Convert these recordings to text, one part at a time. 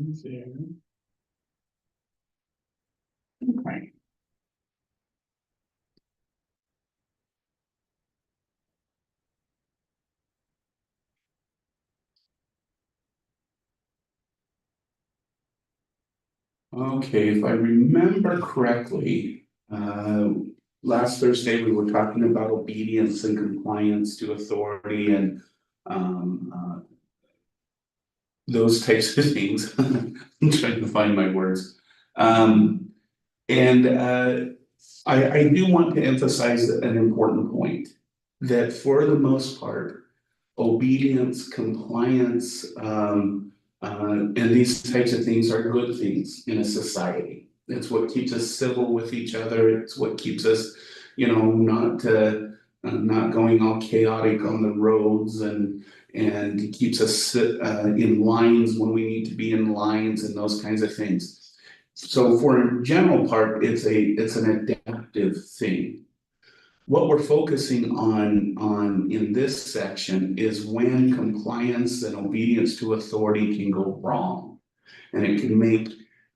Okay. Okay. Okay, if I remember correctly, last Thursday we were talking about obedience and compliance to authority and those types of things. I'm trying to find my words. Um, and I do want to emphasize an important point that for the most part, obedience, compliance, and these types of things are good things in a society. It's what keeps us civil with each other. It's what keeps us, not going all chaotic on the roads and keeps us in lines when we need to be in lines and those kinds of things. So for a general part, it's an adaptive thing. What we're focusing on in this section is when compliance and obedience to authority can go wrong. And it can make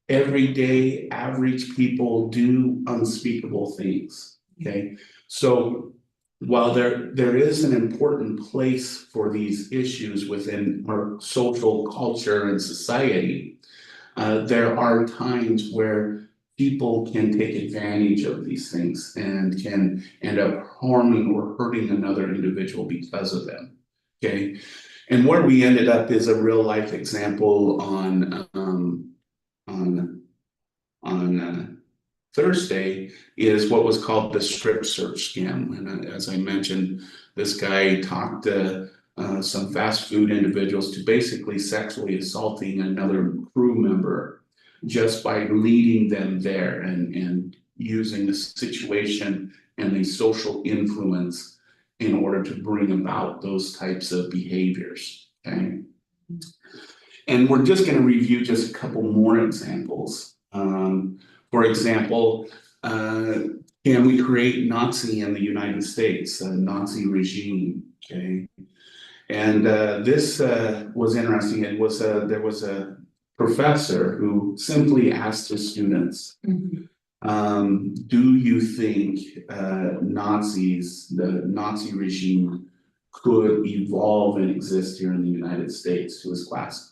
everyday average people do unspeakable things. Okay. So while there is an important place for these issues within our social culture and society, there are times where people can take advantage of these things and can end up harming or hurting another individual because of them. Okay. And where we ended up is a real life example on Thursday is what was called the strip search scam. And as I mentioned, this guy talked to some fast food individuals to basically sexually assaulting another crew member just by leading them there and using the situation and the social influence in order to bring about those types of behaviors. Okay. And we're just going to review just a couple more examples. For example, can we create Nazi in the United States, a Nazi regime? Okay. And this was interesting. There was a professor who simply asked his students, do you think Nazis, the Nazi regime, could evolve and exist here in the United States, to his class?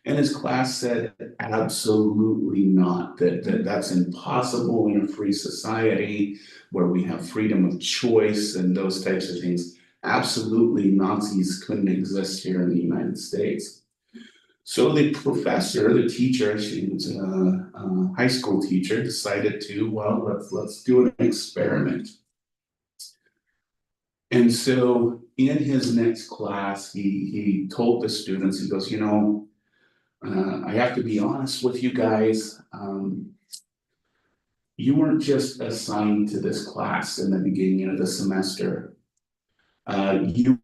And his class said, absolutely not, that's impossible in a free society where we have freedom of choice and those types of things. Absolutely, Nazis couldn't exist here in the United States. So the professor, the teacher, she was a high school teacher, decided to, well, let's do an experiment. And so in his next class, he told the students, he goes, I have to be honest with you guys. You weren't just assigned to this class in the beginning of the semester. You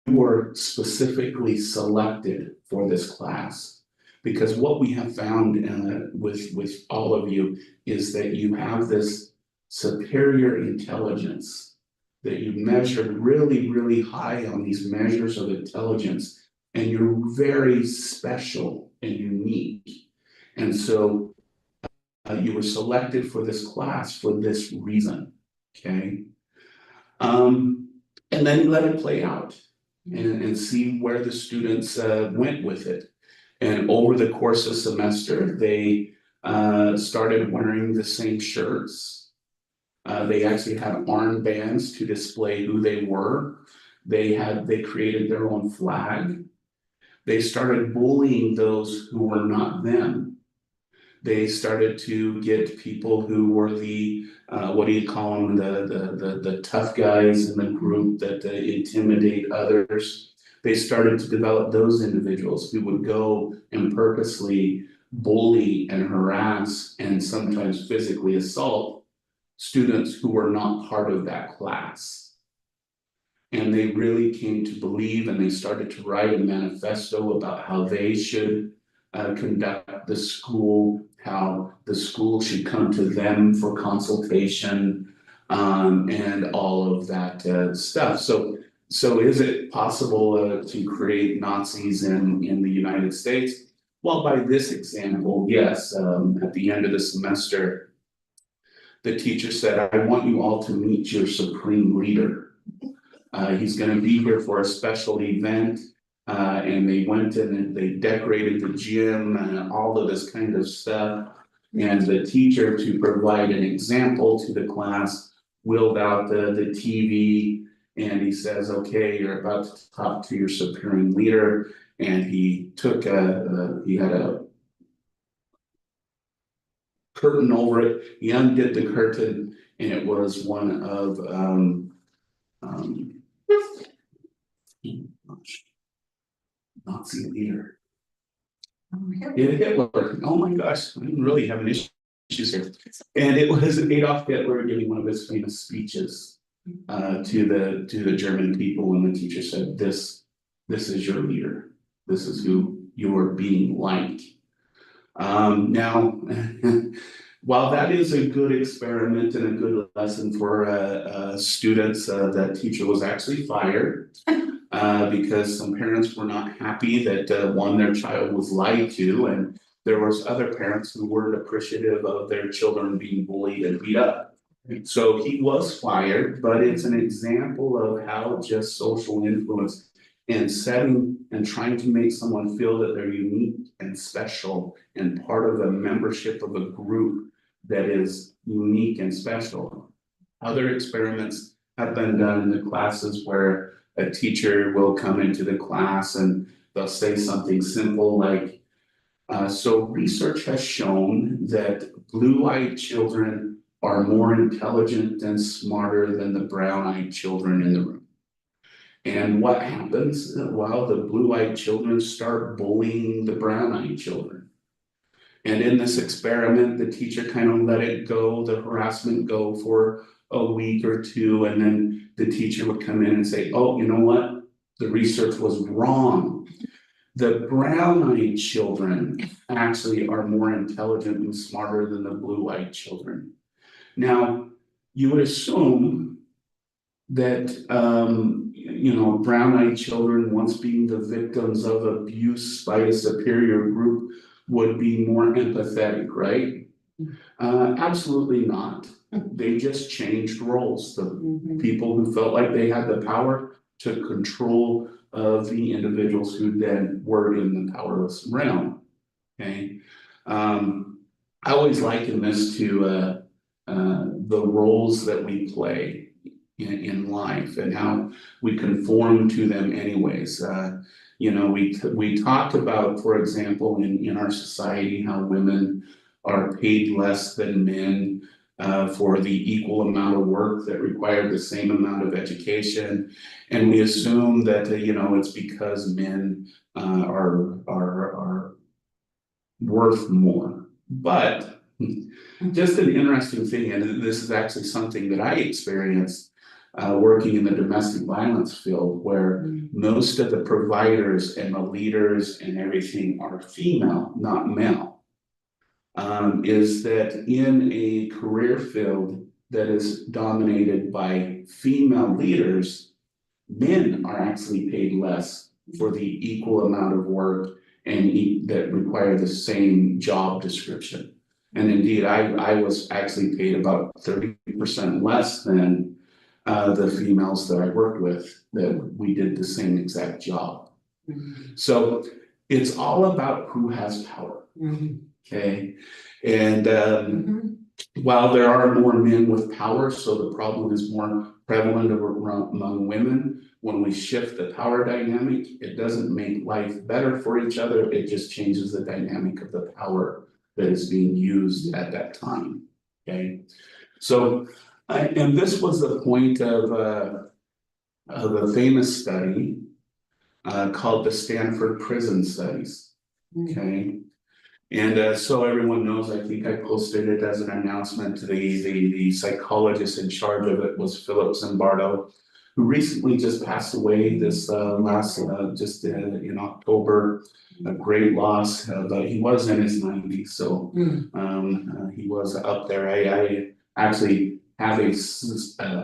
were specifically selected for this class because what we have found with all of you is that you have this superior intelligence that you measured really, really high on these measures of intelligence, and you're very special and unique. And so you were selected for this class for this reason. Okay. And then let it play out and see where the students went with it. And over the course of the semester, they started wearing the same shirts. They actually had armbands to display who they were. They created their own flag. They started bullying those who were not them. They started to get people who were the what do you call them, the tough guys in the group that intimidate others. They started to develop those individuals who would go and purposely bully and harass and sometimes physically assault students who were not part of that class. And they really came to believe, and they started to write a manifesto about how they should conduct the school, how the school should come to them for consultation, and all of that stuff. So is it possible to create Nazis in the United States? Well, by this example, yes, at the end of the semester, the teacher said, I want you all to meet your supreme leader. He's gonna be here for a special event. And they went and they decorated the gym and all of this kind of stuff. And the teacher, to provide an example to the class, wheeled out the TV. And he says, okay, you're about to talk to your supreme leader. And he took he had a curtain over it. He undid the curtain, and it was one of Nazi leader. Hitler. Oh my gosh, I'm really having issues here. And it was Adolf Hitler giving one of his famous speeches to the German people, and the teacher said, this is your leader. This is who you are being like. Now, while that is a good experiment and a good lesson for students, that teacher was actually fired because some parents were not happy that one, their child was lied to, and there was other parents who weren't appreciative of their children being bullied and beat up. So he was fired, but it's an example of how just social influence and setting and trying to make someone feel that they're unique and special and part of the membership of a group that is unique and special. Other experiments have been done in the classes where a teacher will come into the class and they'll say something simple like, so research has shown that blue-eyed children are more intelligent and smarter than the brown-eyed children in the room. And what happens? Well, the blue-eyed children start bullying the brown-eyed children. And in this experiment, the teacher kind of let it go, the harassment go for a week or two, and then the teacher would come in and say, oh, you know what? The research was wrong. The brown-eyed children actually are more intelligent and smarter than the blue-eyed children. Now, you would assume that brown-eyed children, once being the victims of abuse by a superior group, would be more empathetic, right? Absolutely not. They just changed roles. The people who felt like they had the power took control of the individuals who then were in the powerless realm. Okay. I always liken this to the roles that we play in life and how we conform to them anyways. We talked about, for example, in our society, how women are paid less than men for the equal amount of work that require the same amount of education. And we assume that, it's because men are worth more. But just an interesting thing, and this is actually something that I experienced working in the domestic violence field, where most of the providers and the leaders and everything are female, not male. Is that in a career field that is dominated by female leaders, men are actually paid less for the equal amount of work and that require the same job description. And indeed, I was actually paid about 30% less than the females that I worked with, that we did the same exact job. So it's all about who has power. Okay. And while there are more men with power, so the problem is more prevalent among women, when we shift the power dynamic, it doesn't make life better for each other. It just changes the dynamic of the power that is being used at that time. Okay. So, and this was the point of a famous study called the Stanford Prison Studies. Okay. And so everyone knows, I think I posted it as an announcement to the psychologist in charge of it was Philip Zimbardo, who recently just passed away this just in October. A great loss, but he was in his 90s, so he was up there. I actually have a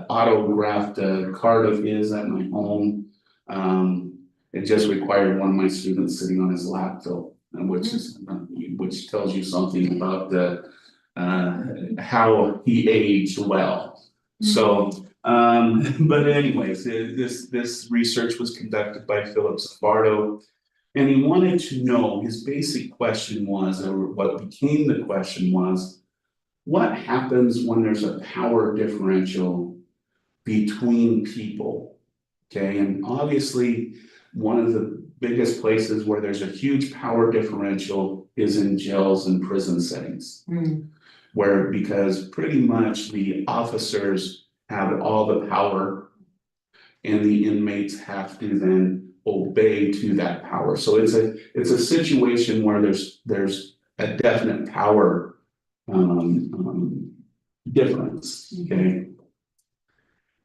autographed card of his at my home. It just required one of my students sitting on his lap, though. which tells you something about how he aged well. So, but anyways, this research was conducted by Philip Zimbardo, and he wanted to know, his basic question was, or what became the question was, what happens when there's a power differential between people? Okay, and obviously, one of the biggest places where there's a huge power differential is in jails and prison settings. Where, because pretty much the officers have all the power and the inmates have to then obey to that power. So it's a situation where there's a definite power difference, okay?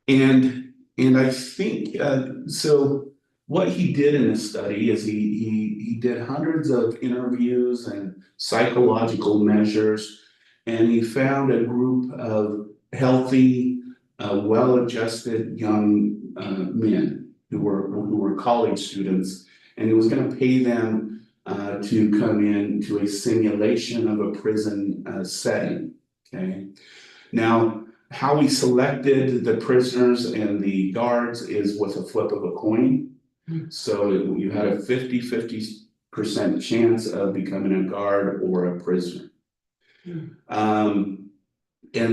And I think so what he did in this study is he did hundreds of interviews and psychological measures, and he found a group of healthy, well-adjusted young men who were college students, and he was going to pay them to come in to a simulation of a prison setting. Okay, now how we selected the prisoners and the guards is with a flip of a coin. So you had a 50% chance of becoming a guard or a prisoner. And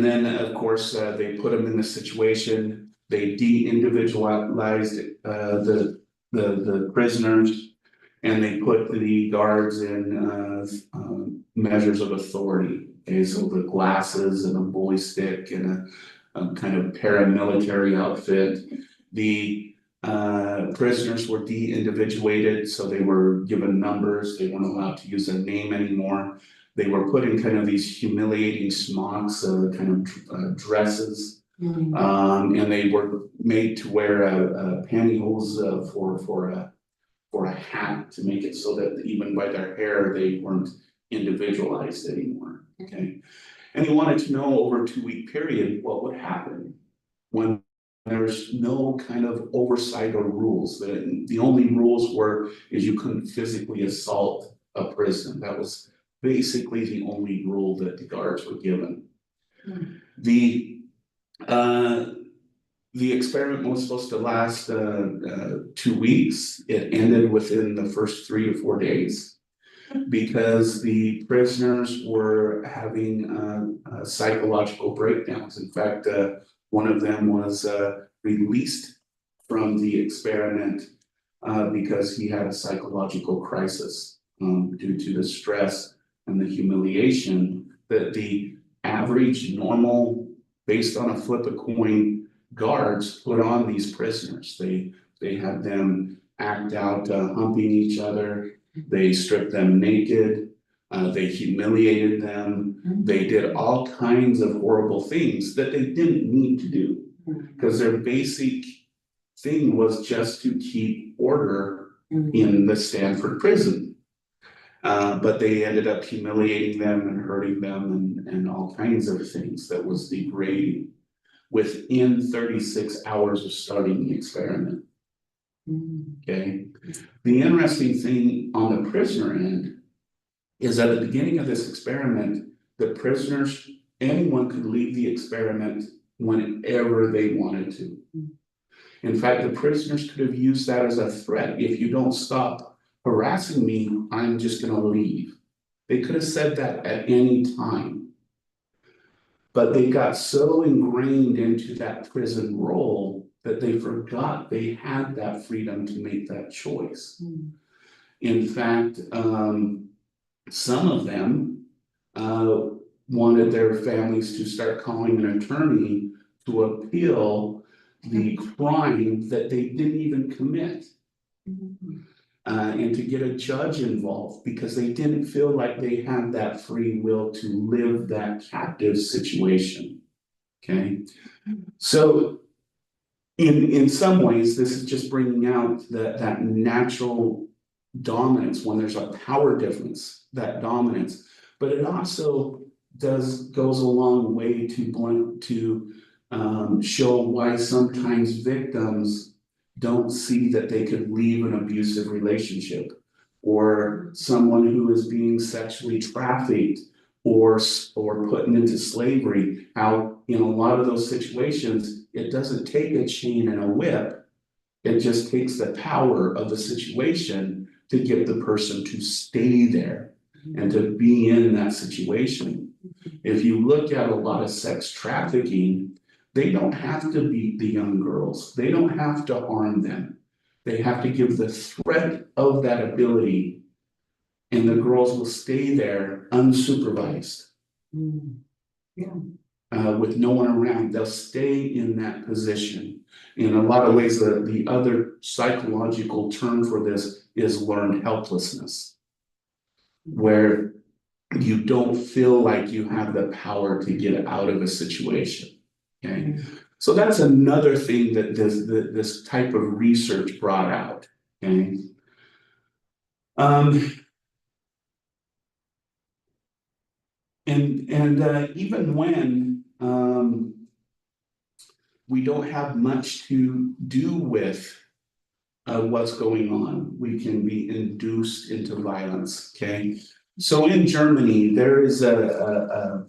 then, of course, they put them in the situation. They de-individualized the prisoners, and they put the guards in measures of authority. Okay, so the glasses and a bully stick and a kind of paramilitary outfit. The prisoners were de-individuated, so they were given numbers. They weren't allowed to use a name anymore. They were put in kind of these humiliating smocks, kind of dresses, and they were made to wear pantyhose for a hat to make it so that even by their hair they weren't individualized anymore. Okay, and he wanted to know over a 2-week period what would happen when there's no kind of oversight or rules. The only rules is you couldn't physically assault a prisoner. That was basically the only rule that the guards were given. The experiment was supposed to last 2 weeks. It ended within the first 3 to 4 days because the prisoners were having psychological breakdowns. In fact, one of them was released from the experiment because he had a psychological crisis due to the stress and the humiliation that the average, normal, based on a flip a coin, guards put on these prisoners. They had them act out humping each other. They stripped them naked. They humiliated them. They did all kinds of horrible things that they didn't need to do because their basic thing was just to keep order in the Stanford prison. But they ended up humiliating them and hurting them and all kinds of things that was degrading within 36 hours of starting the experiment. Okay. The interesting thing on the prisoner end is at the beginning of this experiment, the prisoners, anyone could leave the experiment whenever they wanted to. In fact, the prisoners could have used that as a threat. If you don't stop harassing me, I'm just going to leave. They could have said that at any time. But they got so ingrained into that prison role that they forgot they had that freedom to make that choice. In fact, some of them wanted their families to start calling an attorney to appeal the crime that they didn't even commit. And to get a judge involved because they didn't feel like they had that free will to live that captive situation. Okay, so in some ways, this is just bringing out that natural dominance when there's a power difference, that dominance, but it also goes a long way to show why sometimes victims don't see that they could leave an abusive relationship. or someone who is being sexually trafficked or put into slavery, how in a lot of those situations, it doesn't take a chain and a whip. It just takes the power of the situation to get the person to stay there and to be in that situation. If you look at a lot of sex trafficking, they don't have to beat the young girls. They don't have to harm them. They have to give the threat of that ability, and the girls will stay there unsupervised. Yeah. With no one around. They'll stay in that position. In a lot of ways, the other psychological term for this is learned helplessness, where you don't feel like you have the power to get out of a situation. Okay, so that's another thing that this type of research brought out. Okay, and even when we don't have much to do with what's going on, we can be induced into violence. Okay, so in Germany, there is a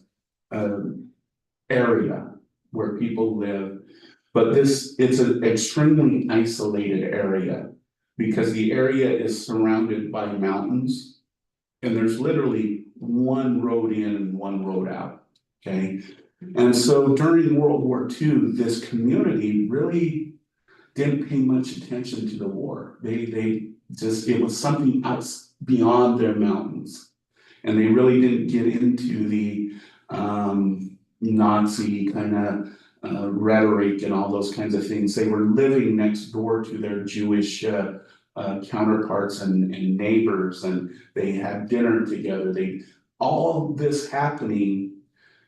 area where people live, but it's an extremely isolated area because the area is surrounded by mountains, and there's literally one road in and one road out. Okay, and so during World War II, this community really didn't pay much attention to the war. They just, it was something else beyond their mountains. And they really didn't get into the Nazi kind of rhetoric and all those kinds of things. They were living next door to their Jewish counterparts and neighbors, and they had dinner together. All this happening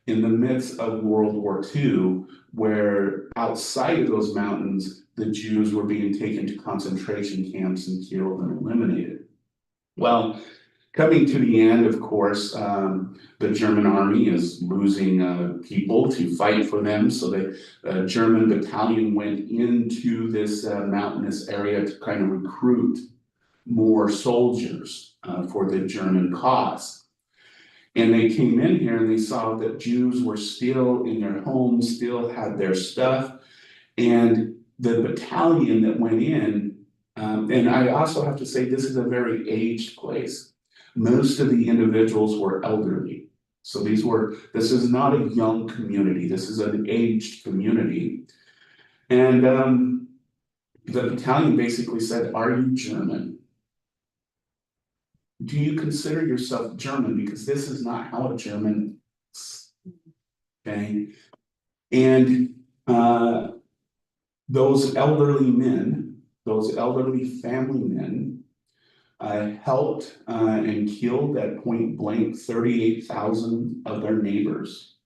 in the midst of World War II, where outside of those mountains, the Jews were being taken to concentration camps and killed and eliminated. Well, coming to the end, of course, the German army is losing people to fight for them. So the German battalion went into this mountainous area to kind of recruit more soldiers for the German cause. And they came in here and they saw that Jews were still in their homes, still had their stuff. And the battalion that went in, and I also have to say, this is a very aged place. Most of the individuals were elderly. So this is not a young community. This is an aged community. And the battalion basically said, "Are you German? Do you consider yourself German? Because this is not how a German is." Okay. And those elderly men, those elderly family men, helped and killed at point blank 38,000 of their neighbors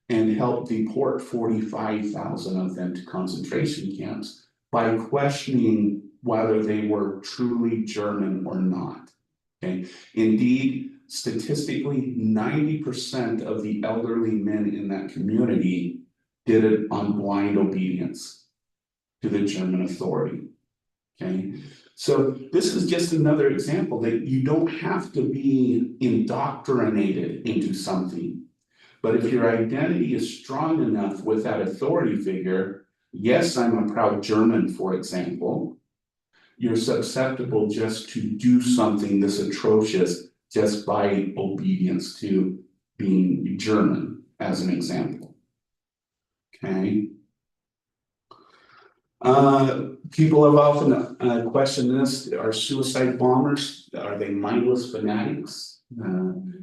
and helped deport 45,000 of them to concentration camps by questioning whether they were truly German or not. Okay. Indeed, statistically, 90% of the elderly men in that community did it on blind obedience to the German authority. Okay, so this is just another example that you don't have to be indoctrinated into something. But if your identity is strong enough with that authority figure, yes, I'm a proud German, for example, you're susceptible just to do something this atrocious just by obedience to being German, as an example. Okay. People have often questioned this. Are suicide bombers, are they mindless fanatics,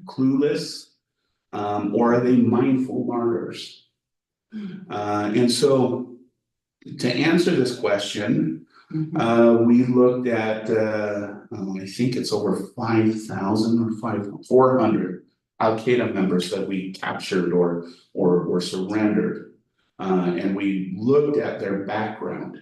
clueless, or are they mindful martyrs? And so to answer this question, we looked at, I think it's over 5,000 or 400 Al-Qaeda members that we captured or surrendered. And we looked at their background.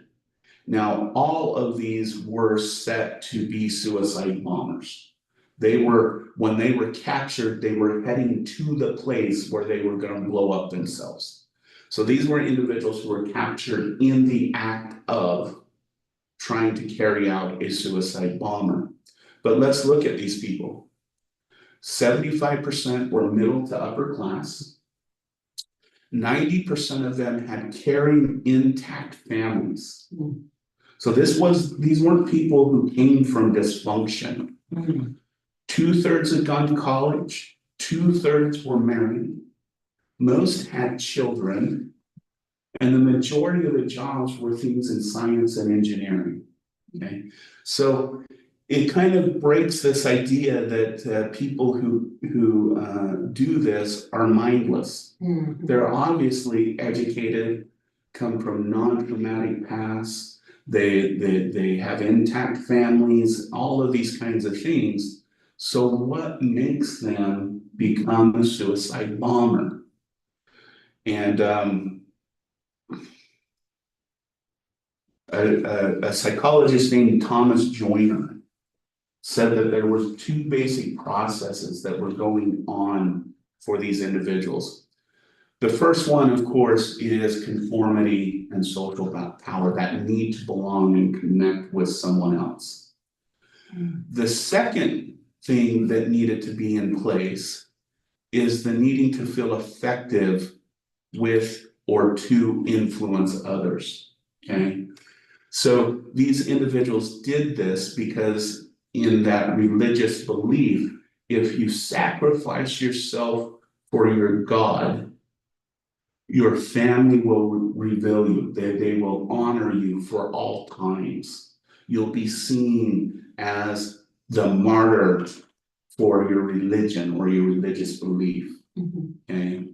Now, all of these were set to be suicide bombers. When they were captured, they were heading to the place where they were going to blow up themselves. So these were individuals who were captured in the act of trying to carry out a suicide bomber. But let's look at these people. 75% were middle to upper class. 90% of them had caring, intact families. So these weren't people who came from dysfunction. 2/3 had gone to college, 2/3 were married, most had children, and the majority of the jobs were things in science and engineering. Okay, so it kind of breaks this idea that people who do this are mindless. They're obviously educated, come from non-traumatic pasts. They have intact families, all of these kinds of things. So what makes them become a suicide bomber? And a psychologist named Thomas Joyner said that there were two basic processes that were going on for these individuals. The first one, of course, is conformity and social power, that need to belong and connect with someone else. The second thing that needed to be in place is the needing to feel effective with or to influence others, okay? So these individuals did this because in that religious belief, if you sacrifice yourself for your God, your family will reveal you. They will honor you for all times. You'll be seen as the martyr for your religion or your religious belief. Okay.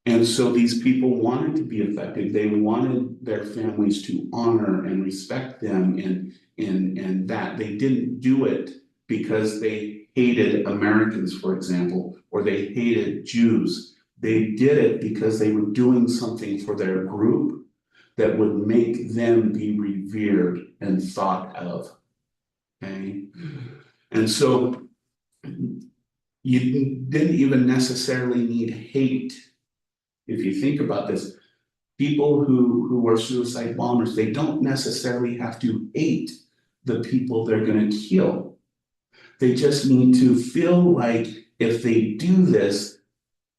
And so these people wanted to be effective. They wanted their families to honor and respect them in that. They didn't do it because they hated Americans, for example, or they hated Jews. They did it because they were doing something for their group that would make them be revered and thought of. Okay. And so you didn't even necessarily need hate. If you think about this, people who are suicide bombers, they don't necessarily have to hate the people they're going to kill. They just need to feel like if they do this,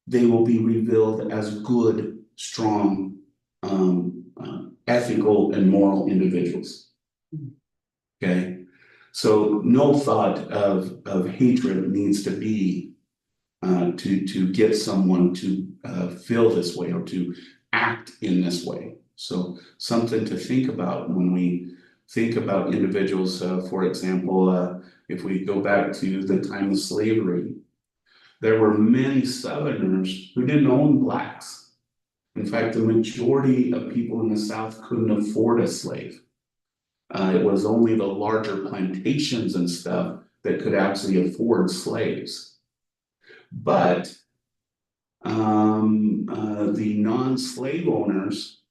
they will be revealed as good, strong, ethical, and moral individuals. Okay, so no thought of hatred needs to be to get someone to feel this way or to act in this way. So something to think about when we think about individuals, for example, if we go back to the time of slavery, there were many Southerners who didn't own blacks. In fact, the majority of people in the South couldn't afford a slave. It was only the larger plantations and stuff that could actually afford slaves. But the non-slave owners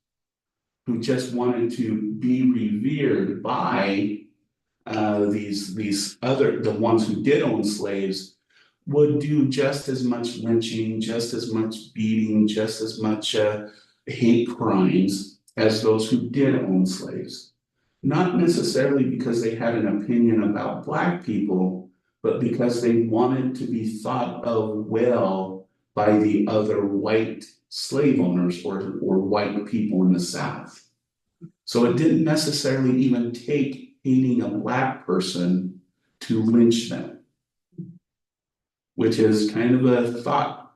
who just wanted to be revered by the ones who did own slaves would do just as much lynching, just as much beating, just as much hate crimes as those who did own slaves. Not necessarily because they had an opinion about Black people, but because they wanted to be thought of well by the other white slave owners or white people in the South. So it didn't necessarily even take hating a Black person to lynch them, which is kind of a thought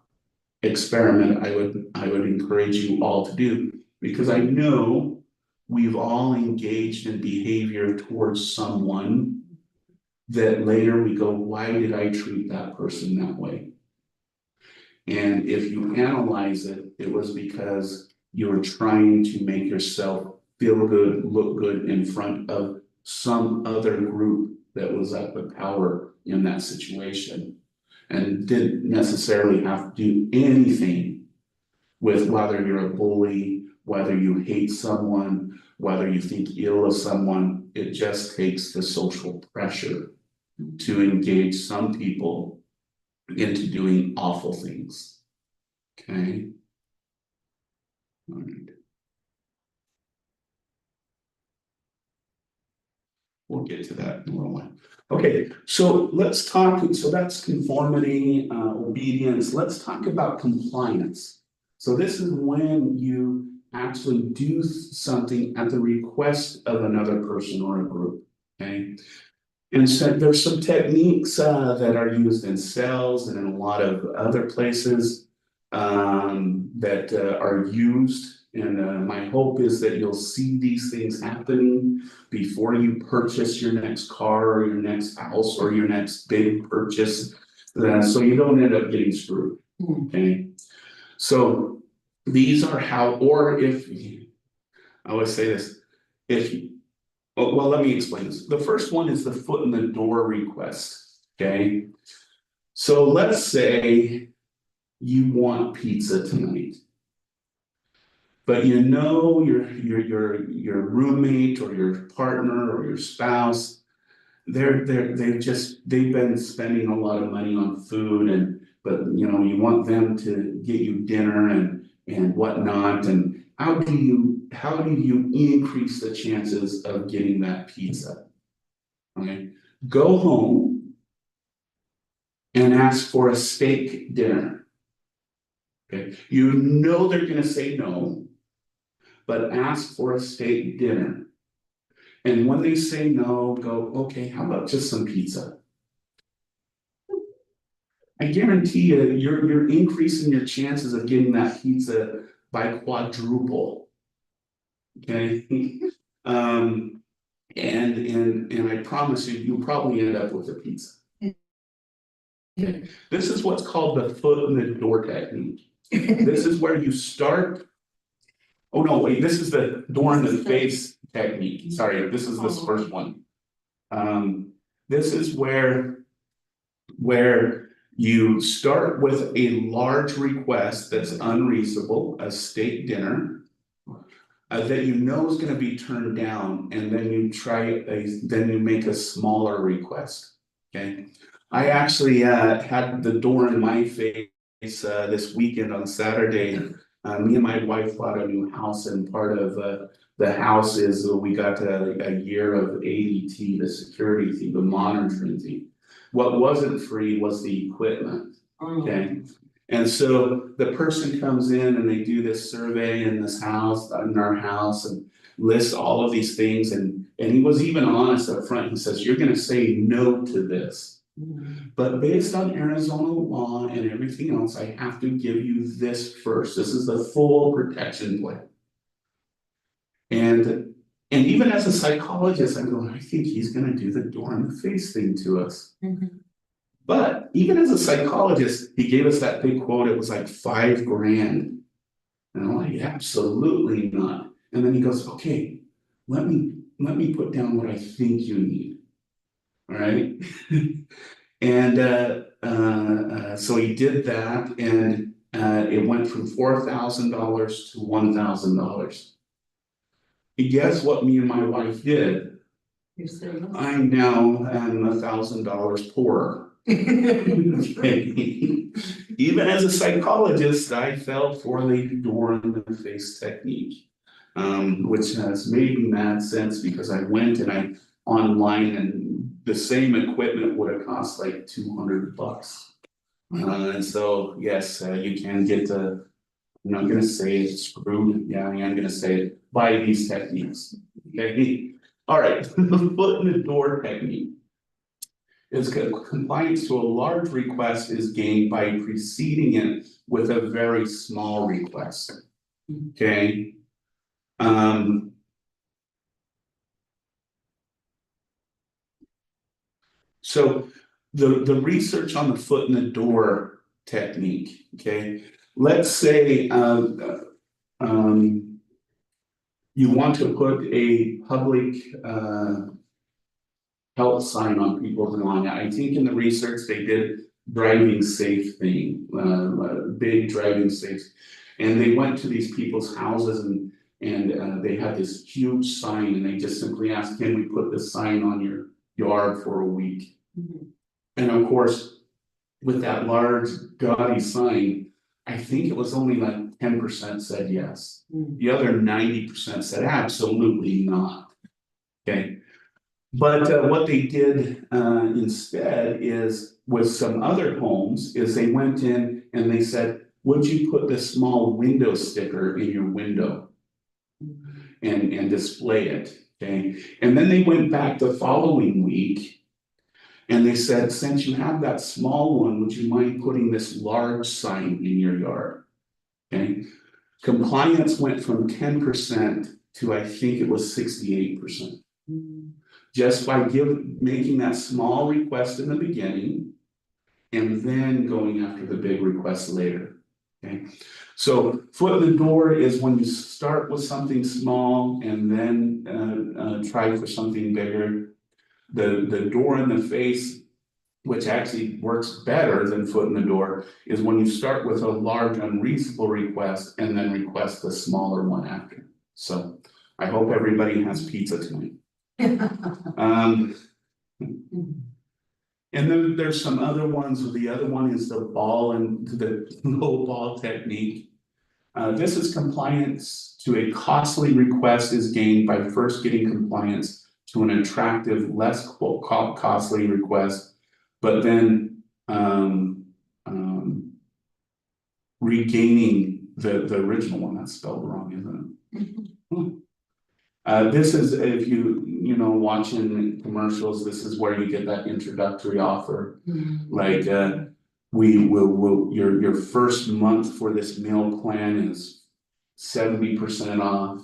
experiment I would encourage you all to do, because I know we've all engaged in behavior towards someone that later we go, why did I treat that person that way? And if you analyze it, it was because you were trying to make yourself feel good, look good in front of some other group that was up with power in that situation, and didn't necessarily have to do anything with whether you're a bully, whether you hate someone, whether you think ill of someone. It just takes the social pressure to engage some people into doing awful things. Okay. All right. Well, get to that in a little while. Okay, so let's talk, so that's conformity, obedience. Let's talk about compliance. So this is when you actually do something at the request of another person or a group, okay? And so there's some techniques that are used in sales and in a lot of other places that are used. And my hope is that you'll see these things happening before you purchase your next car or your next house or your next big purchase, so you don't end up getting screwed, okay? So these are how, or if, I always say this, if you, well, let me explain this. The first one is the foot in the door request, okay? So let's say you want pizza tonight, but you know your roommate or your partner or your spouse, they've been spending a lot of money on food, and but you know you want them to get you dinner and whatnot, and how do you increase the chances of getting that pizza? Okay, go home and ask for a steak dinner. Okay, you know they're gonna say no, but ask for a steak dinner. And when they say no, go, okay, how about just some pizza? I guarantee you, you're increasing your chances of getting that pizza by quadruple. Okay. And I promise you, you'll probably end up with a pizza. Okay. This is what's called the foot in the door technique. This is where you start. Oh no, wait, this is the door in the face technique. Sorry, this is this first one. This is where you start with a large request that's unreasonable, a steak dinner, that you know is going to be turned down, and then then you make a smaller request. Okay, I actually had the door in my face this weekend on Saturday. Me and my wife bought a new house, and part of the house is we got a year of ADT, the security fee, the monitoring fee. What wasn't free was the equipment, okay? And so the person comes in and they do this survey in this house, in our house, and lists all of these things, and he was even honest up front. He says, you're gonna say no to this. But based on Arizona law and everything else, I have to give you this first. This is the full protection plan. And even as a psychologist, I go, I think he's gonna do the door in the face thing to us. But even as a psychologist, he gave us that big quote, it was like $5,000. And I'm like, absolutely not. And then he goes, okay, let me put down what I think you need. All right. And so he did that, and it went from $4,000 to $1,000. Guess what me and my wife did? I now am $1,000 poorer. Even as a psychologist, I fell for the door in the face technique, which has made me mad sense, because I went and I online, and the same equipment would have cost like $200. And so yes, you can get I'm not gonna say it's screwed. Yeah, I am gonna say it by these techniques. Okay. All right, the foot in the door technique is compliance to a large request is gained by preceding it with a very small request. Okay. So the research on the foot in the door technique, okay, let's say you want to put a public health sign on people's lawn. I think in the research they did driving safe thing, big driving safe, and they went to these people's houses, and they had this huge sign, and they just simply asked, can we put this sign on your yard for a week? And of course, with that large gaudy sign, I think it was only like 10% said yes. The other 90% said absolutely not. Okay. But what they did instead is with some other homes is they went in and they said, would you put this small window sticker in your window and display it? Okay. And then they went back the following week and they said, since you have that small one, would you mind putting this large sign in your yard? Okay. Compliance went from 10% to I think it was 68%. Just by making that small request in the beginning and then going after the big request later. Okay, so foot in the door is when you start with something small and then try for something bigger. The door in the face, which actually works better than foot in the door, is when you start with a large unreasonable request and then request the smaller one after. So I hope everybody has pizza tonight. Um, and then there's some other ones. The other one is the ball and the low ball technique. This is compliance to a costly request is gained by first getting compliance to an attractive, less costly request, but then regaining the original one. That's spelled wrong, isn't it? This is if you know watching commercials. This is where you get that introductory offer, like we will your first month for this meal plan is 70% off,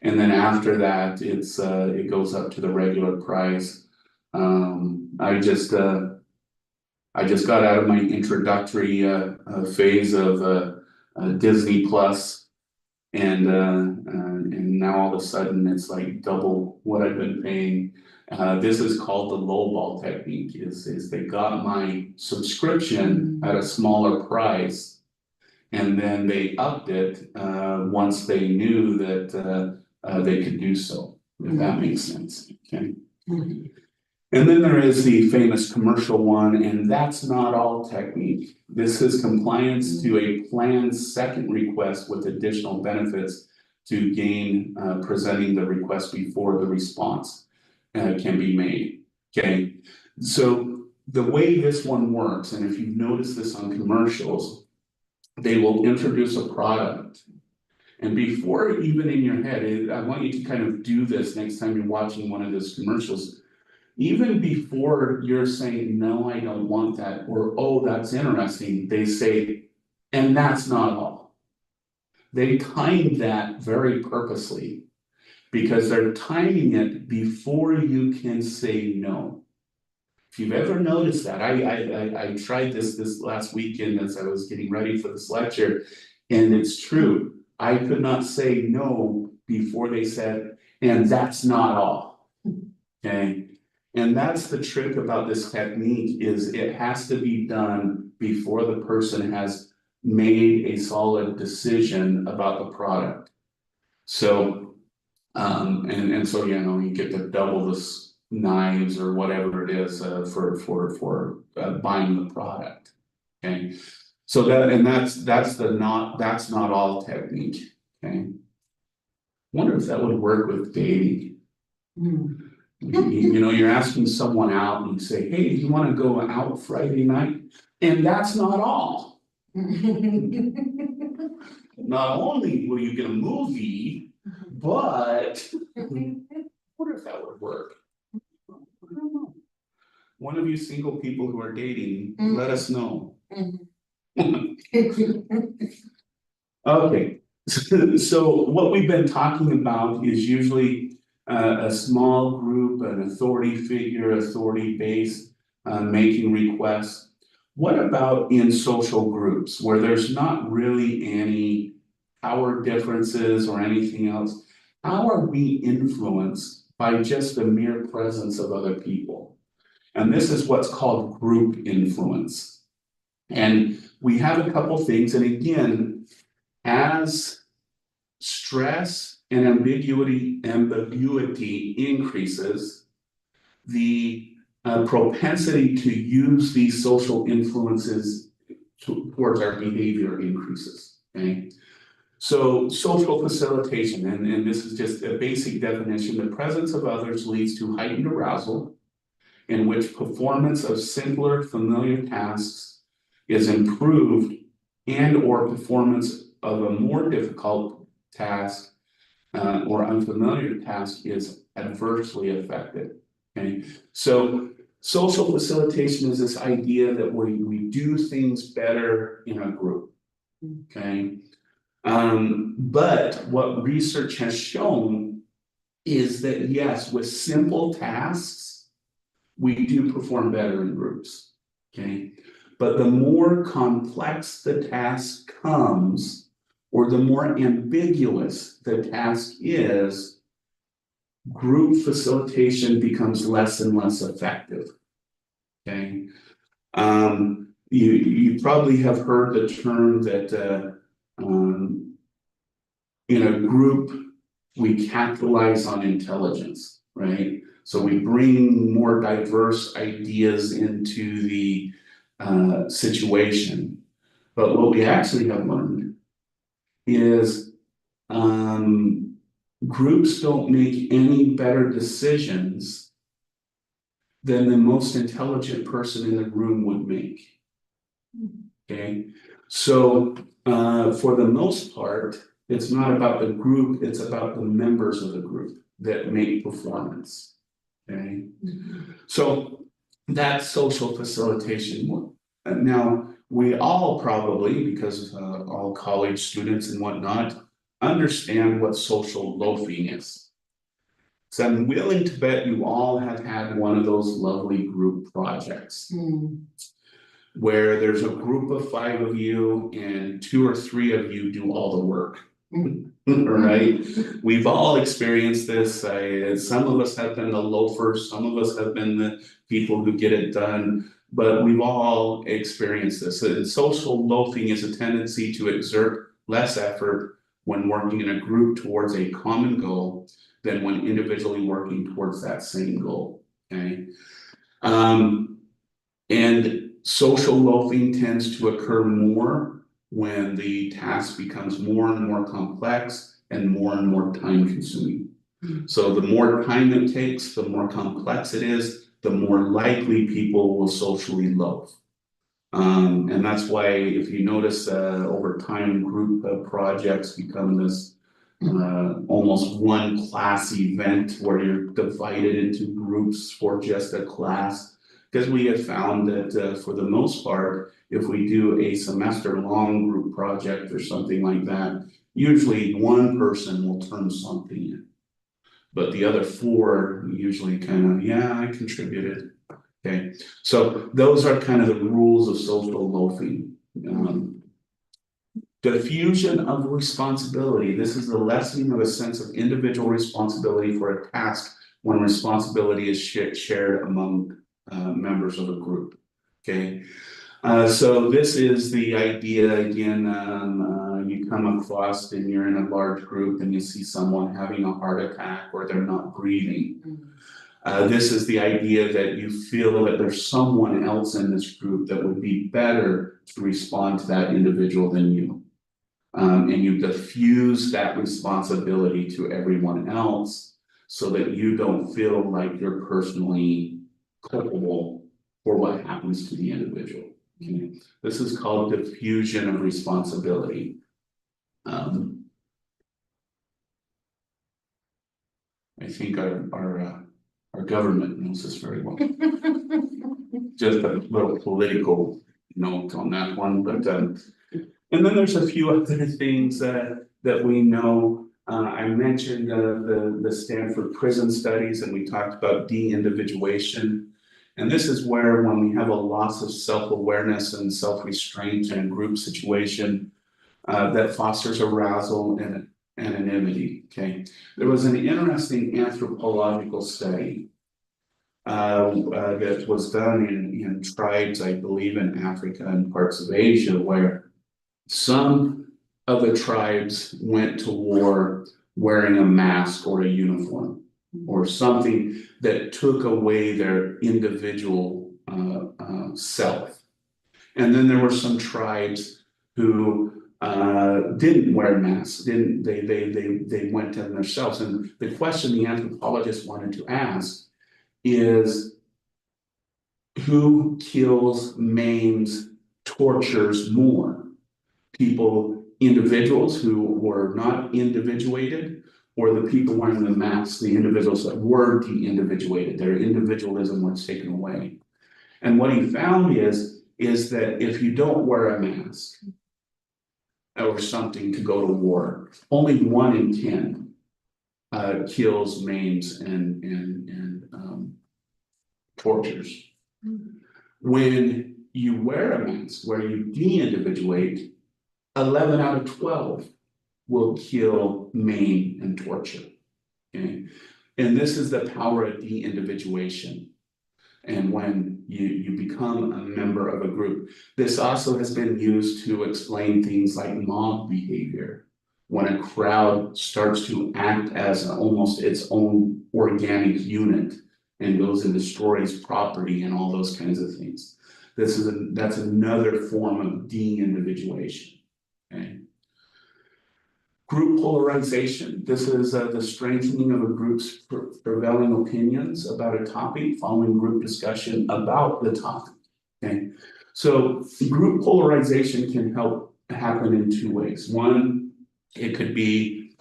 and then after that it goes up to the regular price. I just got out of my introductory phase of Disney Plus, and now all of a sudden it's like double what I've been paying. This is called the lowball technique. Is they got my subscription at a smaller price, and then they upped it once they knew that they could do so. If that makes sense. Okay. And then there is the famous commercial one, and that's not all technique. This is compliance to a planned second request with additional benefits to gain presenting the request before the response can be made. Okay, so the way this one works, and if you notice this on commercials, they will introduce a product. And before even in your head, I want you to kind of do this next time you're watching one of those commercials. Even before you're saying, no, I don't want that, or, oh, that's interesting, they say, and that's not all. They time that very purposely because they're timing it before you can say no. If you've ever noticed that, I tried this last weekend as I was getting ready for this lecture, and it's true. I could not say no before they said, and that's not all. Okay. And that's the trick about this technique is it has to be done before the person has made a solid decision about the product. So, and so, you know, you get to double this knives or whatever it is for buying the product. Okay. So that's not all technique. Okay. Wonder if that would work with dating. You know, you're asking someone out and you say, hey, do you want to go out Friday night? And that's not all. Not only will you get a movie, but I wonder if that would work. I don't know. One of you single people who are dating, let us know. Okay, so what we've been talking about is usually a small group, an authority figure, authority base, making requests. What about in social groups where there's not really any power differences or anything else? How are we influenced by just the mere presence of other people? And this is what's called group influence. And we have a couple things, and again, as stress and ambiguity increases, the propensity to use these social influences towards our behavior increases. Okay, So social facilitation, and this is just a basic definition, the presence of others leads to heightened arousal in which performance of simpler familiar tasks is improved and or performance of a more difficult task or unfamiliar task is adversely affected. Okay, so social facilitation is this idea that we do things better in a group. Okay, but what research has shown is that yes, with simple tasks, we do perform better in groups. Okay, but the more complex the task comes, or the more ambiguous the task is, group facilitation becomes less and less effective. Okay, you probably have heard the term that in a group we capitalize on intelligence, right? So we bring more diverse ideas into the situation. But what we actually have learned is groups don't make any better decisions than the most intelligent person in the room would make. Okay, so for the most part, it's not about the group, it's about the members of the group that make performance. Okay, so that's social facilitation. Now, we all probably, because all college students and whatnot, understand what social loafing is. So I'm willing to bet you all have had one of those lovely group projects where there's a group of 5 of you and 2 or 3 of you do all the work. Right? We've all experienced this. Some of us have been the loafers, some of us have been the people who get it done, but we've all experienced this. And social loafing is a tendency to exert less effort when working in a group towards a common goal than when individually working towards that same goal. Okay. And social loafing tends to occur more when the task becomes more and more complex and more time consuming. So the more time it takes, the more complex it is, the more likely people will socially loaf. And that's why if you notice over time, group projects become this almost one class event where you're divided into groups for just a class. Because we have found that for the most part, if we do a semester-long group project or something like that, usually one person will turn something in. But the other 4 usually kind of, yeah, I contributed. Okay, so those are kind of the rules of social loafing. Diffusion of responsibility. This is the lessening of a sense of individual responsibility for a task when responsibility is shared among members of a group. Okay, so this is the idea again. You come across and you're in a large group and you see someone having a heart attack or they're not breathing. This is the idea that you feel that there's someone else in this group that would be better to respond to that individual than you. And you diffuse that responsibility to everyone else so that you don't feel like you're personally culpable for what happens to the individual. Okay? This is called diffusion of responsibility. I think our government knows this very well. Just a little political note on that one, but and then there's a few other things that we know. I mentioned the Stanford prison studies, and we talked about de-individuation. And this is where when we have a loss of self-awareness and self-restraint in a group situation, that fosters arousal and anonymity. Okay, there was an interesting anthropological study that was done in tribes, I believe, in Africa and parts of Asia, where some of the tribes went to war wearing a mask or a uniform or something that took away their individual self. And then there were some tribes who didn't wear masks, didn't, they went to themselves. And the question the anthropologist wanted to ask is who kills, maims, tortures more? People, individuals who were not individuated, or the people wearing the masks, the individuals that were de-individuated, their individualism was taken away. And what he found is that if you don't wear a mask or something to go to war, only 1 in 10 kills, maims, and tortures. When you wear a mask, where you de-individuate, 11 out of 12 will kill, maim, and torture. Okay, and this is the power of de-individuation. And when you become a member of a group, this also has been used to explain things like mob behavior. When a crowd starts to act as almost its own organic unit and goes and destroys property and all those kinds of things. That's another form of de-individuation. Okay. Group polarization. This is the strengthening of a group's prevailing opinions about a topic following group discussion about the topic. Okay, so group polarization can help happen in 2 ways. One, it could be,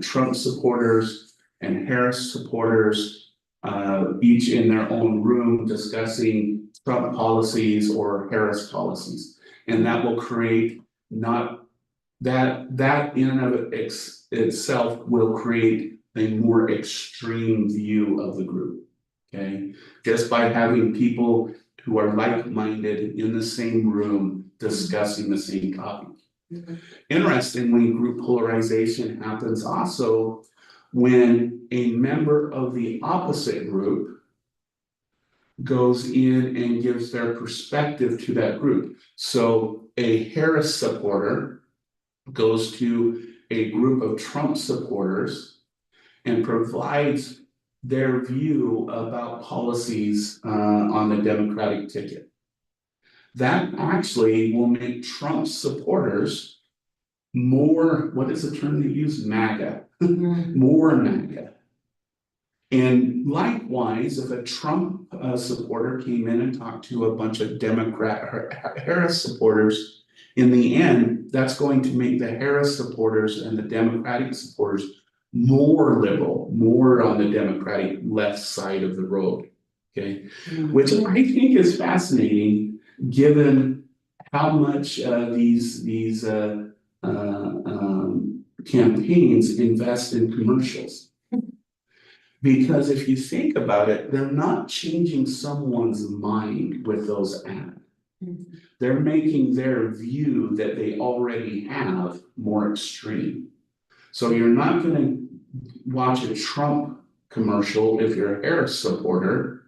Trump supporters and Harris supporters, each in their own room discussing Trump policies or Harris policies, and that will create that in and of itself will create a more extreme view of the group. Okay, just by having people who are like-minded in the same room discussing the same topic. Interestingly, group polarization happens also when a member of the opposite group goes in and gives their perspective to that group. So a Harris supporter goes to a group of Trump supporters and provides their view about policies on the Democratic ticket. That actually will make Trump supporters more, what is the term they use? MAGA, more MAGA. And likewise, if a Trump supporter came in and talked to a bunch of Harris supporters, in the end, that's going to make the Harris supporters and the Democratic supporters more liberal, more on the Democratic left side of the road. Okay, which I think is fascinating, given how much these campaigns invest in commercials. Because if you think about it, they're not changing someone's mind with those ads. They're making their view that they already have more extreme. So you're not going to watch a Trump commercial if you're a Harris supporter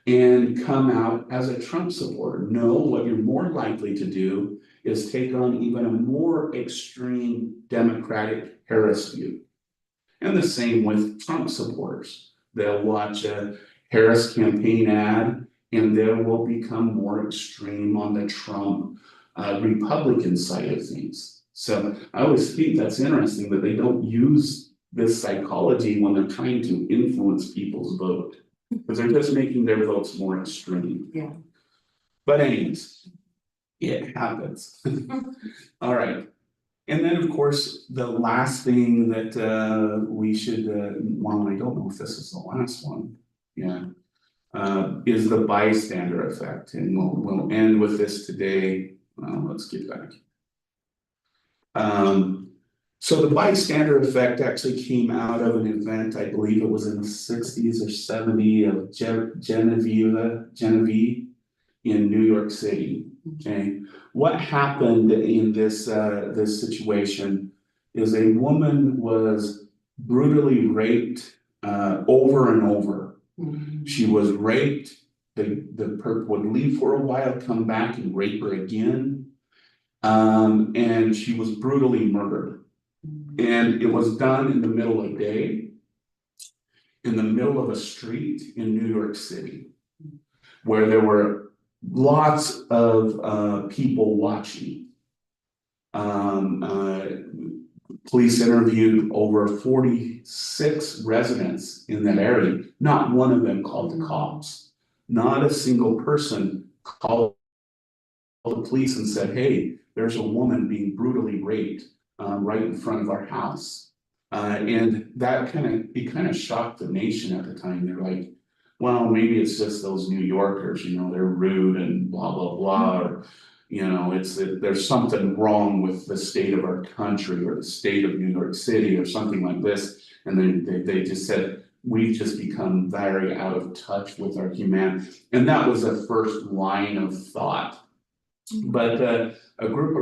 and come out as a Trump supporter. No, what you're more likely to do is take on even a more extreme Democratic Harris view. And the same with Trump supporters. They'll watch a Harris campaign ad and they will become more extreme on the Trump Republican side of things. So I always think that's interesting that they don't use this psychology when they're trying to influence people's vote, because they're just making their votes more extreme. Yeah. But anyways, it happens. All right. And then, of course, the last thing that we should, well, I don't know if this is the last one. Yeah. Is the bystander effect. And we'll end with this today. Let's get back. So the bystander effect actually came out of an event, I believe it was in the 60s or 70s, of Genevieve in New York City. Okay, what happened in this situation is a woman was brutally raped over and over. She was raped. The perp would leave for a while, come back and rape her again. And she was brutally murdered. And it was done in the middle of the day, in the middle of a street in New York City, where there were lots of people watching. Um, police interviewed over 46 residents in that area. Not one of them called the cops. Not a single person called the police and said, hey, there's a woman being brutally raped right in front of our house. And that kind of shocked the nation at the time. They're like, well, maybe it's just those New Yorkers, you know, they're rude and blah, blah, blah, or, you know, there's something wrong with the state of our country or the state of New York City or something like this. And then they just said, we've just become very out of touch with our humanity. And that was the first line of thought. But a group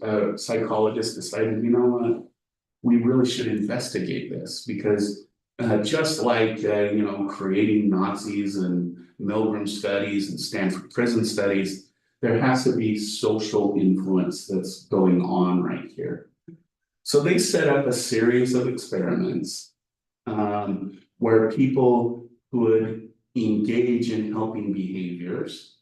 of psychologists decided, you know what, we really should investigate this because just like you know, creating Nazis and Milgram studies and Stanford prison studies, there has to be social influence that's going on right here. So they set up a series of experiments where people would engage in helping behaviors.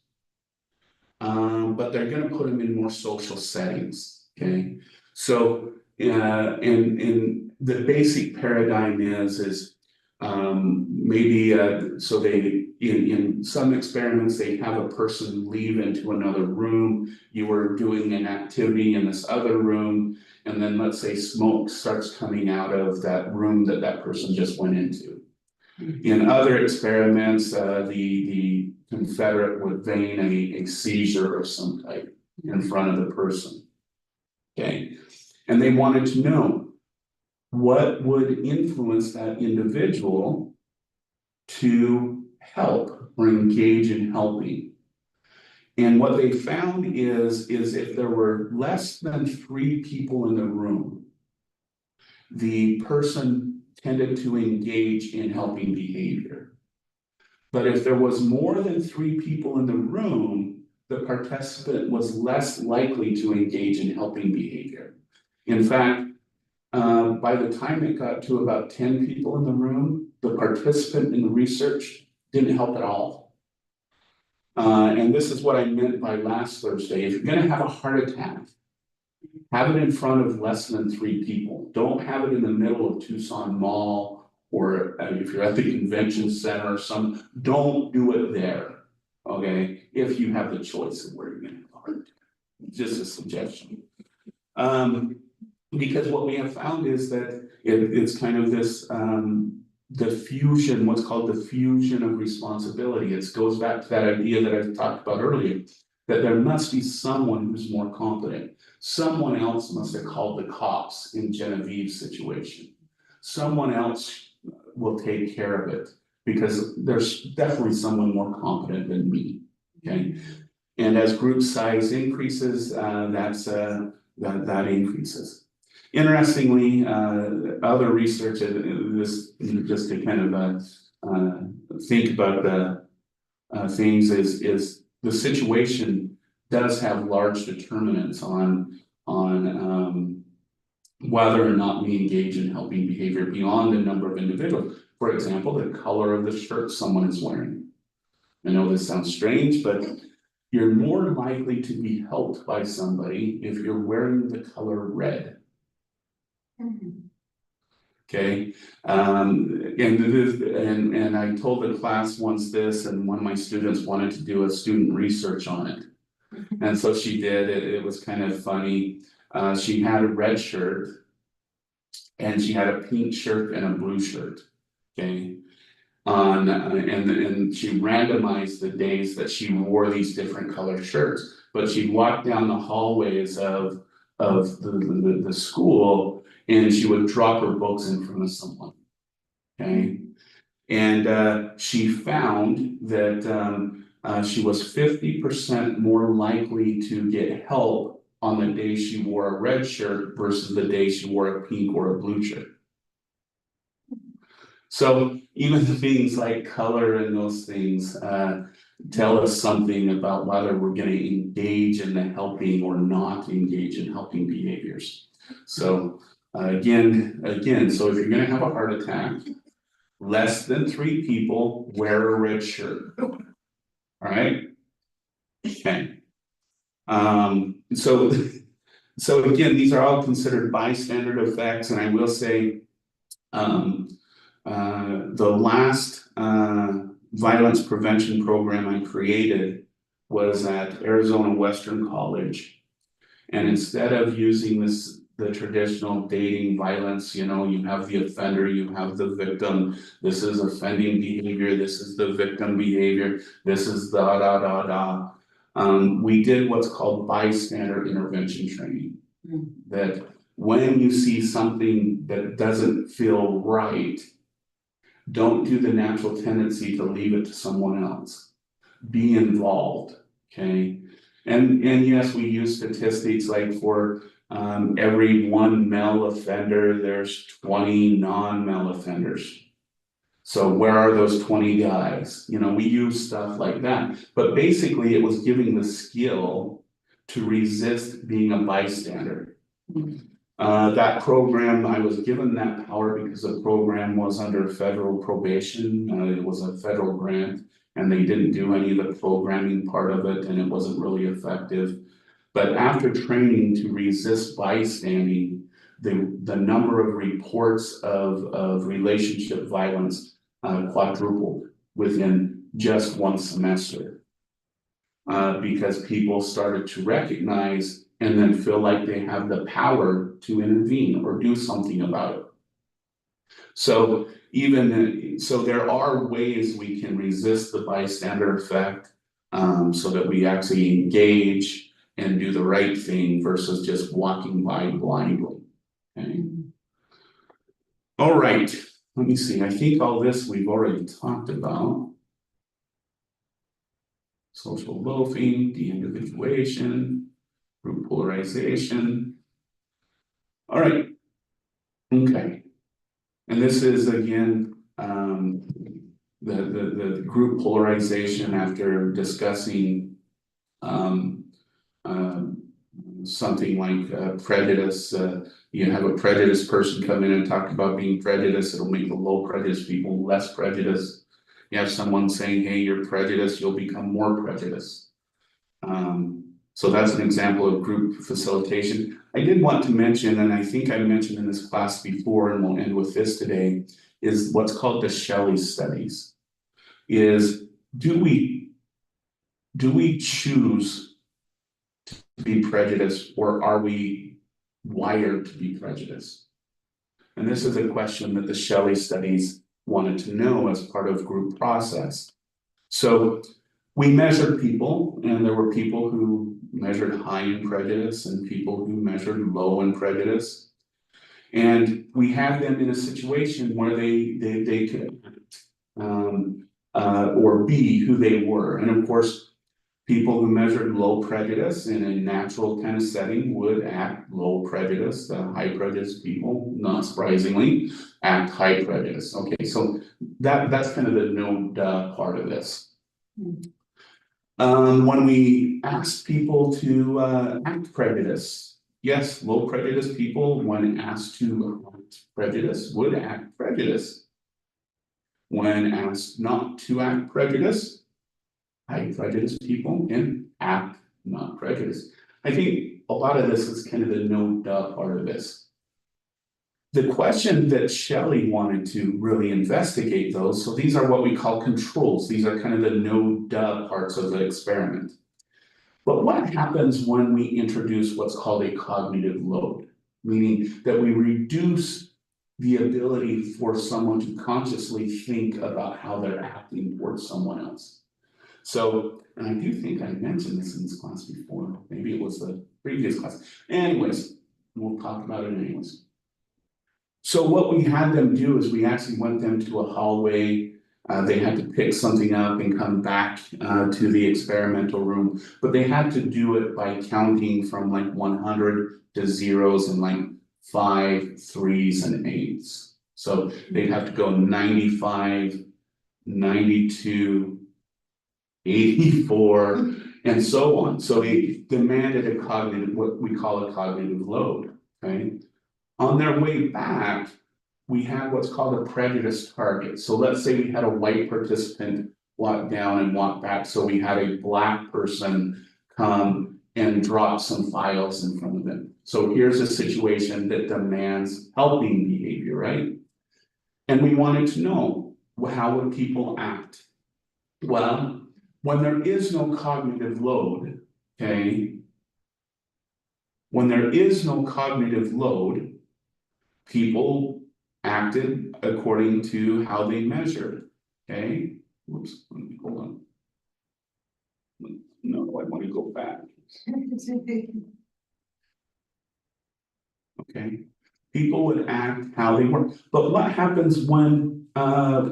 But they're gonna put them in more social settings, okay? So, and the basic paradigm is, maybe, so in some experiments, they have a person leave into another room. You were doing an activity in this other room, and then let's say smoke starts coming out of that room that person just went into. In other experiments, the Confederate would feign a seizure of some type in front of the person. Okay, and they wanted to know what would influence that individual to help or engage in helping. And what they found is if there were less than 3 people in the room, the person tended to engage in helping behavior. But if there was more than 3 people in the room, the participant was less likely to engage in helping behavior. In fact, by the time it got to about 10 people in the room, the participant in the research didn't help at all. And this is what I meant by last Thursday. If you're going to have a heart attack, have it in front of less than 3 people. Don't have it in the middle of Tucson Mall, or if you're at the convention center or don't do it there, okay? If you have the choice of where you're gonna go, just a suggestion. Because what we have found is that it's kind of this diffusion, what's called diffusion of responsibility. It goes back to that idea that I talked about earlier, that there must be someone who's more competent. Someone else must have called the cops in Genevieve's situation. Someone else will take care of it because there's definitely someone more competent than me, okay? And as group size increases, that increases. Interestingly, other research, this just to kind of think about the things is the situation does have large determinants on whether or not we engage in helping behavior beyond the number of individuals. For example, the color of the shirt someone is wearing. I know this sounds strange, but you're more likely to be helped by somebody if you're wearing the color red. Okay, and I told the class once this, and one of my students wanted to do a student research on it. And so she did, it was kind of funny. She had a red shirt and she had a pink shirt and a blue shirt, okay? And she randomized the days that she wore these different colored shirts, but she walked down the hallways of the school and she would drop her books in front of someone, okay? And she found that she was 50% more likely to get help on the day she wore a red shirt versus the day she wore a pink or a blue shirt. So even the things like color and those things tell us something about whether we're going to engage in the helping or not engage in helping behaviors. So again, so if you're going to have a heart attack, less than 3 people wear a red shirt. All right. Okay. So So again, these are all considered bystander effects, and I will say, the last violence prevention program I created was at Arizona Western College. And instead of using the traditional dating violence, you know, you have the offender, you have the victim, this is offending behavior, this is the victim behavior, this is da da da da. We did what's called bystander intervention training. That when you see something that doesn't feel right, don't do the natural tendency to leave it to someone else. Be involved, okay? And yes, we use statistics like for every one male offender, there's 20 non-male offenders. So where are those 20 guys? You know, we use stuff like that. But basically, it was giving the skill to resist being a bystander. That program, I was given that power because the program was under federal probation. It was a federal grant, and they didn't do any of the programming part of it, and it wasn't really effective. But after training to resist bystanding, the number of reports of relationship violence quadrupled within just one semester. Because people started to recognize and then feel like they have the power to intervene or do something about it. So so there are ways we can resist the bystander effect, so that we actually engage and do the right thing versus just walking by blindly. Okay. All right, let me see. I think all this we've already talked about. Social loafing, de-individuation, group polarization. All right. Okay. And this is again, the group polarization after discussing something like prejudice. You have a prejudiced person come in and talk about being prejudiced, it'll make the low prejudiced people less prejudiced. You have someone saying, hey, you're prejudiced, you'll become more prejudiced. So that's an example of group facilitation. I did want to mention, and I think I mentioned in this class before, and we'll end with this today, is what's called the Shelley studies. Is do we choose to be prejudiced, or are we wired to be prejudiced? And this is a question that the Shelley studies wanted to know as part of group process. So we measured people, and there were people who measured high in prejudice and people who measured low in prejudice. And we had them in a situation where they could or be who they were. And of course, people who measured low prejudice in a natural kind of setting would act low prejudice. The high prejudice people, not surprisingly, act high prejudice. Okay, so that's kind of the no duh part of this. When we asked people to act prejudice, yes, low prejudice people, when asked to act prejudice, would act prejudice. When asked not to act prejudice, high prejudice people can act not prejudice. I think a lot of this is kind of the no duh part of this. The question that Shelley wanted to really investigate those, so these are what we call controls. These are kind of the no duh parts of the experiment. But what happens when we introduce what's called a cognitive load? Meaning that we reduce the ability for someone to consciously think about how they're acting towards someone else. So, and I do think I mentioned this in this class before, maybe it was the previous class. Anyways, we'll talk about it anyways. So what we had them do is we actually went them to a hallway. They had to pick something up and come back to the experimental room, but they had to do it by counting from like 100 to zeros and like 5 3s and 8s. So they'd have to go 95, 92, 84, and so on. So they demanded a cognitive, what we call a cognitive load, okay? On their way back, we had what's called a prejudice target. So let's say we had a white participant walk down and walk back. So we had a black person come and drop some files in front of them. So here's a situation that demands helping behavior, right? And we wanted to know, well, how would people act? Well, when there is no cognitive load, okay? When there is no cognitive load, people acted according to how they measured, okay? Whoops, let me hold on. No, I want to go back. Okay, people would act how they were, but what happens when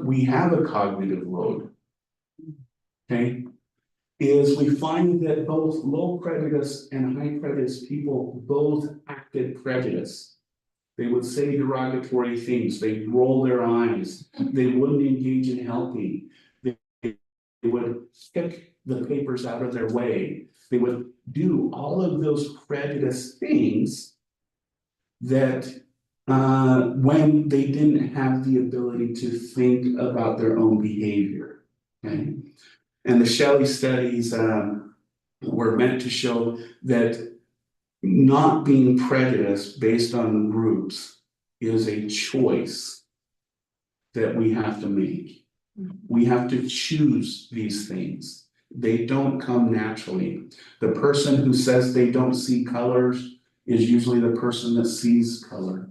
we have a cognitive load? Okay, is we find that both low prejudice and high prejudice people both acted prejudice. They would say derogatory things, they'd roll their eyes, they wouldn't engage in helping, they would kick the papers out of their way, they would do all of those prejudice things that when they didn't have the ability to think about their own behavior, okay? And the Shelley studies were meant to show that not being prejudiced based on groups is a choice that we have to make. We have to choose these things. They don't come naturally. The person who says they don't see colors is usually the person that sees color,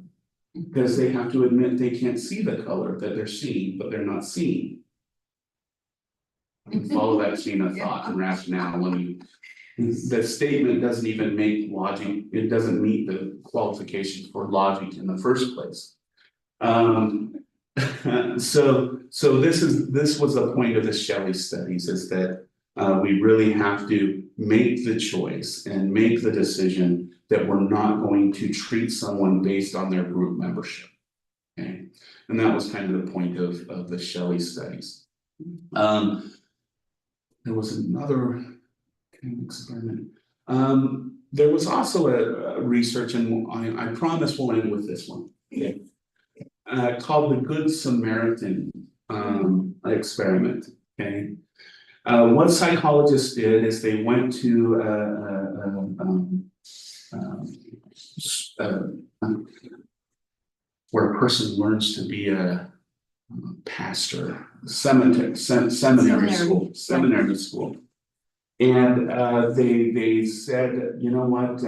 because they have to admit they can't see the color that they're seeing, but they're not seeing. I can follow that chain of thought and rationale when you, the statement doesn't even make logic, it doesn't meet the qualifications for logic in the first place. So this was the point of the Shelley studies, is that we really have to make the choice and make the decision that we're not going to treat someone based on their group membership. Okay, and that was kind of the point of the Shelley studies. There was another kind of experiment. There was also a research, and I promise we'll end with this one. Okay. Called the Good Samaritan experiment. Okay, what psychologists did is they went to where a person learns to be a pastor, seminary school, and they said, you know what,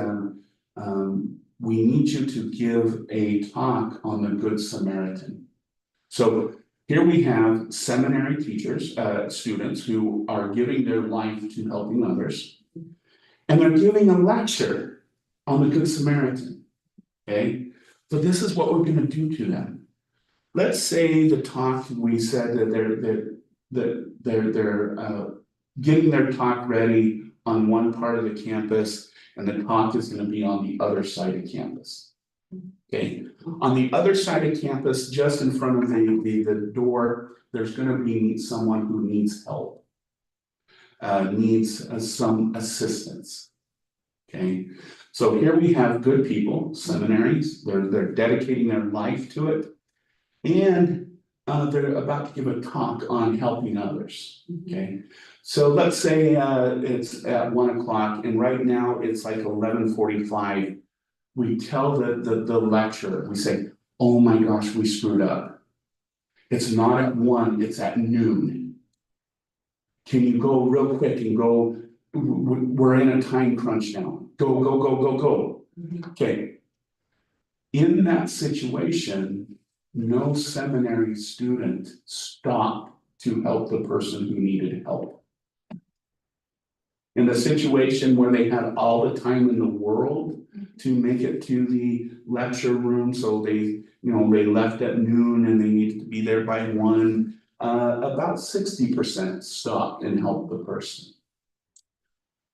we need you to give a talk on the Good Samaritan. So here we have seminary teachers, students who are giving their life to helping others, and they're giving a lecture on the Good Samaritan. Okay, so this is what we're going to do to them. Let's say the talk, we said that they're getting their talk ready on one part of the campus, and the talk is going to be on the other side of campus. Okay, on the other side of campus, just in front of the door, there's going to be someone who needs help, needs some assistance. Okay, so here we have good people, seminaries, they're dedicating their life to it, and they're about to give a talk on helping others. Okay, so let's say it's at 1 o'clock, and right now it's like 11:45. We tell the lecturer, we say, oh my gosh, we screwed up. It's not at 1, it's at noon. Can you go real quick and go, we're in a time crunch now. Go, go, go, go, go. Okay. In that situation, no seminary student stopped to help the person who needed help. In the situation where they had all the time in the world to make it to the lecture room, so they left at noon and they needed to be there by 1, about 60% stopped and helped the person.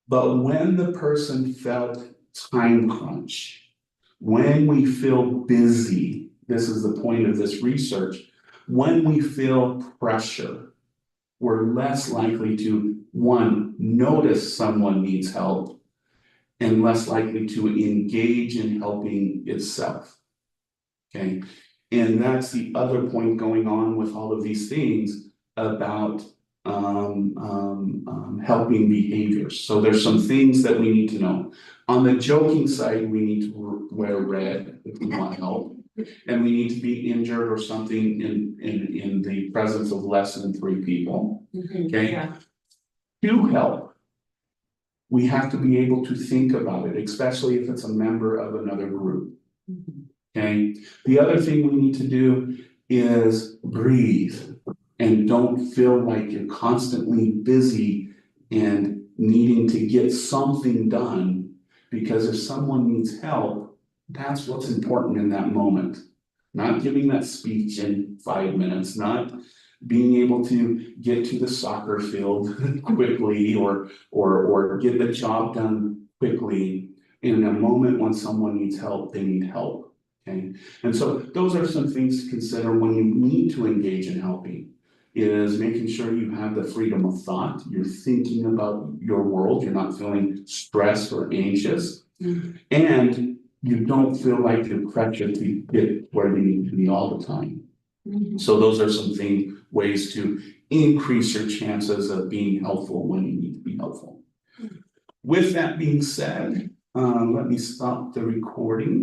But when the person felt time crunch, when we feel busy, this is the point of this research, when we feel pressure, we're less likely to, 1, notice someone needs help, and less likely to engage in helping itself. Okay, and that's the other point going on with all of these things about helping behaviors. So there's some things that we need to know. On the joking side, we need to wear red if we want help. And we need to be injured or something in the presence of less than 3 people. Okay? Yeah. To help, we have to be able to think about it, especially if it's a member of another group. Okay? The other thing we need to do is breathe and don't feel like you're constantly busy and needing to get something done, because if someone needs help, that's what's important in that moment. Not giving that speech in 5 minutes, not being able to get to the soccer field quickly or get the job done quickly. In a moment when someone needs help, they need help. Okay, and so those are some things to consider when you need to engage in helping. Is making sure you have the freedom of thought, you're thinking about your world, you're not feeling stressed or anxious, and you don't feel like you're pressured to get where you need to be all the time. So those are some ways to increase your chances of being helpful when you need to be helpful. With that being said, let me stop the recording.